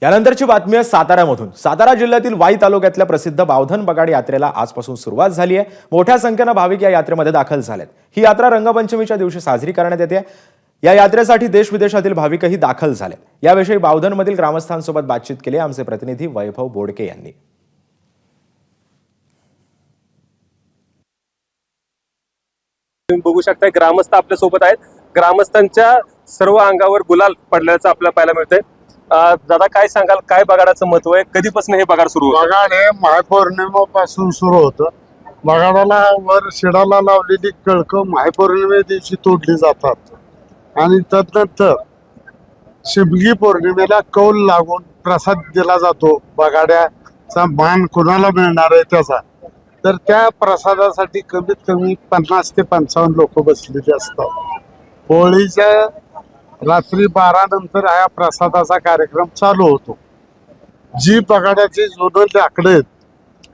यानंतरची बातमी आहे साताऱ्यामधून। सातारा जिल्ह्यातील वाई तालुक्यातल्या प्रसिद्ध बावधन बगाड यात्रेला आजपासून सुरुवात झाली आहे। मोठ्या संख्येने भाविक या यात्रेमध्ये दाखल झालेत। ही यात्रा रंगपंचमीच्या दिवशी साजरी करण्यात येते। या यात्रेसाठी देश विदेशातील भाविकही दाखल झाले। याविषयी बावधनमधील ग्रामस्थांसोबत बातचीत केली आमचे प्रतिनिधी वैभव बोडके यांनी। बघू शकता ग्रामस्थ आपल्या सोबत आहेत। ग्रामस्थांच्या सर्व अंगावर गुलाल पडल्याचं आपल्याला पाहायला मिळतंय। दादा काय सांगाल, काय बगाडाचं महत्व आहे? कधीपासून हे बगाड सुरू होतं? बगाड हे महापौर्णिमेपासून सुरू होतं। बगाडाला वर शिडाला लावलेली कळकं महापौर्णिमे दिवशी तोडली जातात आणि तदनंतर शिमगी पौर्णिमेला कौल लागून प्रसाद दिला जातो। बगाड्याचा मान कुणाला मिळणार आहे त्याचा, तर त्या प्रसादासाठी कमीत कमी 50 ते 55 लोक बसलेले असतात। होळीच्या रात्री 12 नंतर हा प्रसादाचा कार्यक्रम चालू होतो। जी बगाड्याची जुनं लाकडं आहेत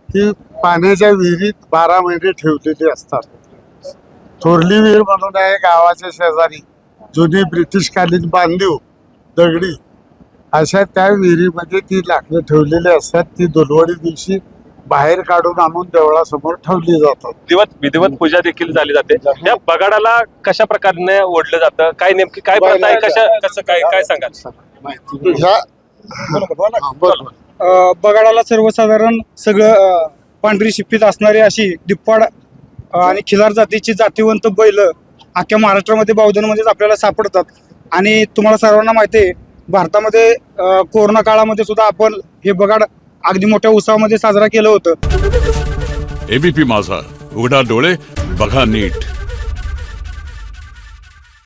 ती पाण्याच्या विहिरीत 12 महिने ठेवलेली असतात। थोरली विहीर म्हणून आहे गावाच्या शेजारी, जुनी ब्रिटिशकालीन बांधीव दगडी, अशा त्या विहिरीमध्ये ती लाकडं ठेवलेली असतात। ती दुलवडी दिवशी बाहेर काढून आणून देवळासमोर ठेवली जातात। विधिवत पूजा देखील झाली जाते। या बगाडाला कशा प्रकारे ओढलं जातं, काय नेमकी काय प्रथा आहे, कसं काय सांगाल? बगाडाला सर्वसाधारण सगळं पांढरी शिप्पीत असणारी अशी दिप्पाड आणि खिलार जातीची जातीवंत बैल अख्ख्या महाराष्ट्रामध्ये बावधनमध्येच आपल्याला सापडतात। आणि तुम्हाला सर्वांना माहिती आहे, भारतामध्ये कोरोना काळामध्ये सुद्धा आपण हे बगाड अगदी मोठ्या उत्सवामध्ये साजरा केलं होतं। एबीपी माझा, उघडा डोळे बघा नीट।